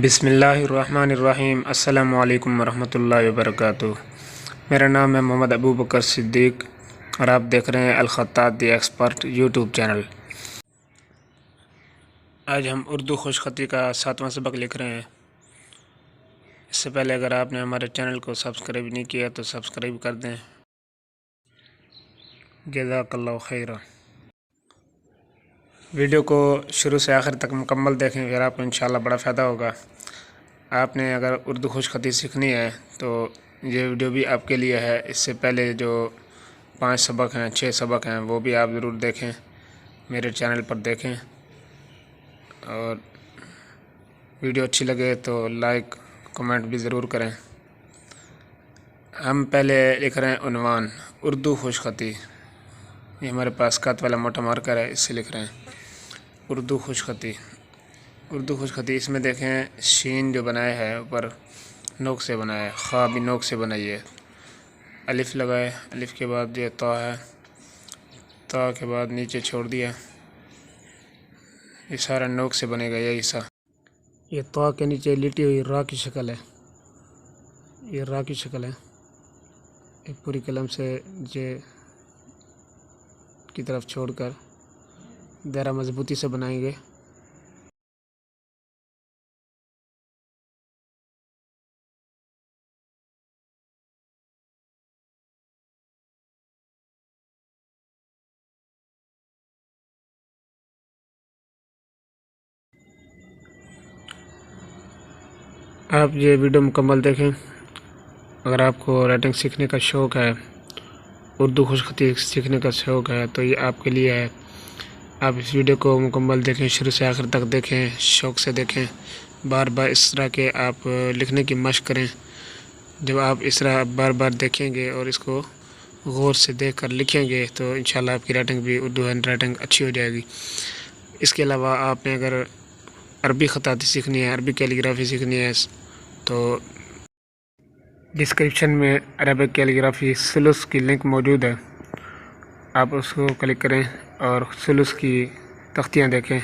بسم اللہ الرحمن الرحیم۔ السلام علیکم ورحمۃ اللہ وبرکاتہ۔ میرا نام ہے محمد ابو بکر صدیق اور آپ دیکھ رہے ہیں الخطاط دی ایکسپرٹ یوٹیوب چینل۔ آج ہم اردو خوش خطی کا 7واں سبق لکھ رہے ہیں۔ اس سے پہلے اگر آپ نے ہمارے چینل کو سبسکرائب نہیں کیا تو سبسکرائب کر دیں۔ جزاک اللہ خیرہ۔ ویڈیو کو شروع سے آخر تک مکمل دیکھیں، پھر آپ کو انشاءاللہ بڑا فائدہ ہوگا۔ آپ نے اگر اردو خوش خطی سیکھنی ہے تو یہ ویڈیو بھی آپ کے لیے ہے۔ اس سے پہلے جو 5 سبق ہیں 6 سبق ہیں وہ بھی آپ ضرور دیکھیں، میرے چینل پر دیکھیں، اور ویڈیو اچھی لگے تو لائک کمنٹ بھی ضرور کریں۔ ہم پہلے لکھ رہے ہیں عنوان اردو خوش خطی۔ یہ ہمارے پاس خط والا موٹا مارکر ہے، اس سے لکھ رہے ہیں اردو خوش خطی۔ اردو خوش خطی اس میں دیکھیں شین جو بنایا ہے اوپر نوک سے بنایا ہے، خا بھی نوک سے بنائی ہے، الف لگائے، الف کے بعد یہ تا ہے، تا کے بعد نیچے چھوڑ دیا، یہ سارا نوک سے بنے گا یہ حصہ۔ یہ تا کے نیچے لٹی ہوئی را کی شکل ہے، یہ را کی شکل ہے، ایک پوری قلم سے جے کی طرف چھوڑ کر دائرہ مضبوطی سے بنائیں گے۔ آپ یہ ویڈیو مکمل دیکھیں۔ اگر آپ کو رائٹنگ سیکھنے کا شوق ہے، اردو خوش خطی سیکھنے کا شوق ہے تو یہ آپ کے لیے ہے۔ آپ اس ویڈیو کو مکمل دیکھیں، شروع سے آخر تک دیکھیں، شوق سے دیکھیں، بار بار اس طرح کے آپ لکھنے کی مشق کریں۔ جب آپ اس طرح بار بار دیکھیں گے اور اس کو غور سے دیکھ کر لکھیں گے تو انشاءاللہ آپ کی رائٹنگ بھی اردو ہینڈ رائٹنگ اچھی ہو جائے گی۔ اس کے علاوہ آپ نے اگر عربی خطاطی سیکھنی ہے، عربی کیلیگرافی سیکھنی ہے تو ڈسکرپشن میں عربک کیلیگرافی ثلث کی لنک موجود ہے، آپ اس کو کلک کریں اور ثلث کی تختیاں دیکھیں۔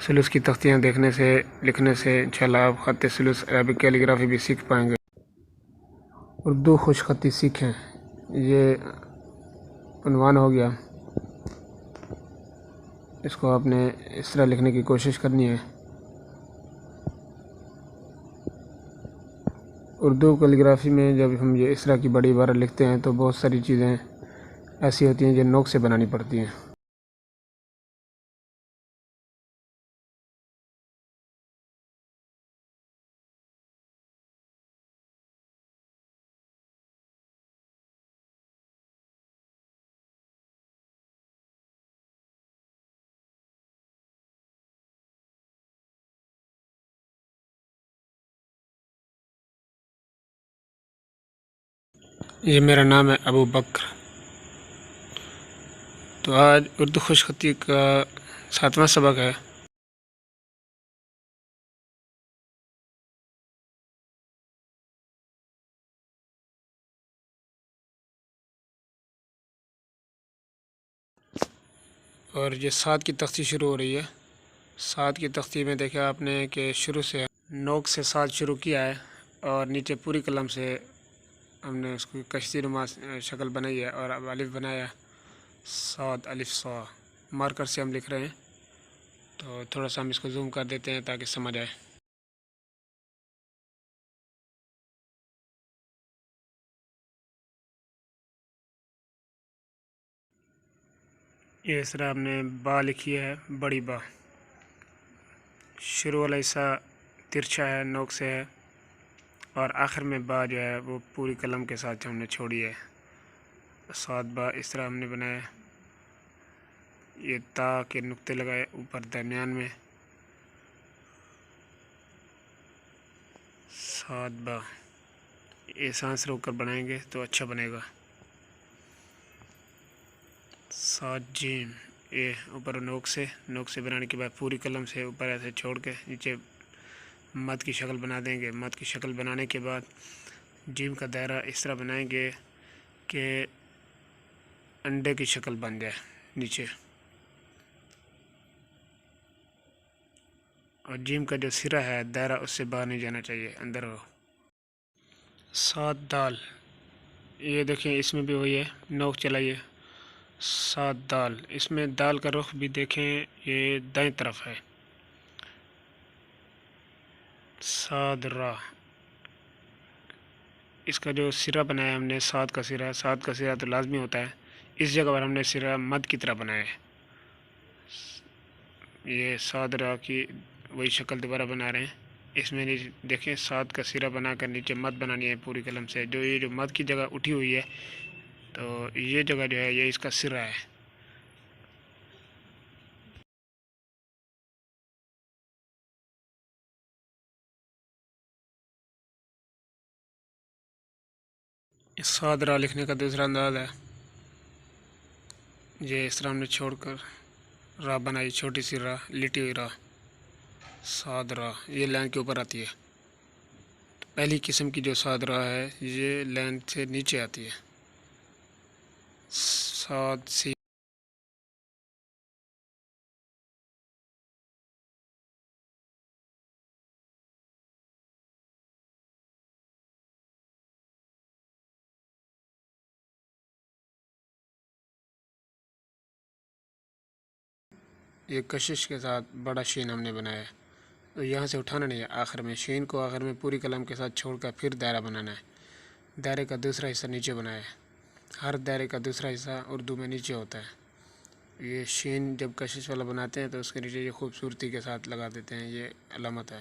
ثلث کی تختیاں دیکھنے سے لکھنے سے انشاءاللہ آپ خط ثلث عربک کیلیگرافی بھی سیکھ پائیں گے۔ اردو خوش خطی سیکھیں، یہ عنوان ہو گیا۔ اس کو آپ نے اس طرح لکھنے کی کوشش کرنی ہے۔ اردو کیلیگرافی میں جب ہم یہ اس طرح کی بڑی عبارت لکھتے ہیں تو بہت ساری چیزیں ایسی ہوتی ہیں جو نوک سے بنانی پڑتی ہیں۔ یہ میرا نام ہے ابو بکر۔ تو آج اردو خوش خطی کا 7واں سبق ہے۔ اور یہ 7 کی تختی شروع ہو رہی ہے۔ 7 کی تختی میں دیکھا آپ نے کہ شروع سے نوک سے 7 شروع کیا ہے اور نیچے پوری قلم سے ہم نے اس کو کشتی نما شکل بنائی ہے اور اب الف بنایا، 7 الف صا مارکر سے ہم لکھ رہے ہیں۔ تو تھوڑا سا ہم اس کو زوم کر دیتے ہیں تاکہ سمجھ آئے۔ یہ اس طرح ہم نے با لکھی ہے، بڑی با، شروع والا حصہ ترچھا ہے، نوک سے ہے، اور آخر میں با جو ہے وہ پوری قلم کے ساتھ ہم نے چھوڑی ہے۔ 7 با اس طرح ہم نے بنایا۔ یہ تا کے نقطے لگائے اوپر درمیان میں، 7 با یہ سانس روک کر بنائیں گے تو اچھا بنے گا۔ 7 جیم، یہ اوپر نوک سے بنانے کے بعد پوری قلم سے اوپر ایسے چھوڑ کے نیچے مد کی شکل بنا دیں گے۔ مد کی شکل بنانے کے بعد جیم کا دائرہ اس طرح بنائیں گے کہ انڈے کی شکل بن جائے نیچے، اور جیم کا جو سرا ہے دائرہ اس سے باہر نہیں جانا چاہیے، اندر ہو۔ 7 دال، یہ دیکھیں اس میں بھی وہی ہے، نوک چلائیے 7 دال، اس میں دال کا رخ بھی دیکھیں یہ دائیں طرف ہے۔ 7 را، اس کا جو سرا بنایا ہم نے 7 کا سرا، 7 کا سرا تو لازمی ہوتا ہے، اس جگہ پر ہم نے سرا مد کی طرح بنایا ہے۔ یہ 7 را کی وہی شکل دوبارہ بنا رہے ہیں، اس میں دیکھیں 7 کا سرا بنا کر نیچے مد بنانی ہے پوری قلم سے، جو یہ جو مد کی جگہ اٹھی ہوئی ہے تو یہ جگہ جو ہے یہ اس کا سرا ہے۔ اس 7 را لکھنے کا دوسرا انداز ہے، یہ اس طرح ہم نے چھوڑ کر را بنائی، چھوٹی سی را، لٹی ہوئی را، 7 را، یہ لائن کے اوپر آتی ہے۔ پہلی قسم کی جو 7 را ہے یہ لائن سے نیچے آتی ہے، 7 سی۔ یہ کشش کے ساتھ بڑا شین ہم نے بنایا ہے، تو یہاں سے اٹھانا نہیں ہے، آخر میں شین کو آخر میں پوری قلم کے ساتھ چھوڑ کر پھر دائرہ بنانا ہے۔ دائرے کا دوسرا حصہ نیچے بنایا ہے، ہر دائرے کا دوسرا حصہ اردو میں نیچے ہوتا ہے۔ یہ شین جب کشش والا بناتے ہیں تو اس کے نیچے یہ خوبصورتی کے ساتھ لگا دیتے ہیں، یہ علامت ہے،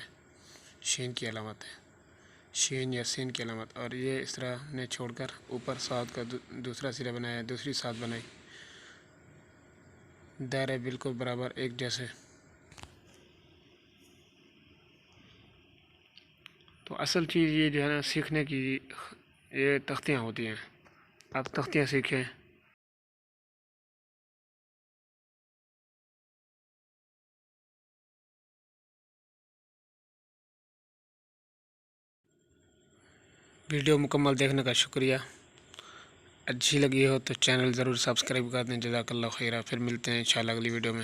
شین کی علامت ہے، شین یا سین کی علامت۔ اور یہ اس طرح نے چھوڑ کر اوپر 7 کا دوسرا سرا بنایا، دوسری 7 بنائی، دائرے بالکل برابر ایک جیسے۔ تو اصل چیز یہ جو ہے نا سیکھنے کی، یہ تختیاں ہوتی ہیں، آپ تختیاں سیکھیں۔ ویڈیو مکمل دیکھنے کا شکریہ، اچھی لگی ہو تو چینل ضرور سبسکرائب کر دیں، جزاک اللہ خیرہ۔ پھر ملتے ہیں انشاءاللہ اگلی ویڈیو میں۔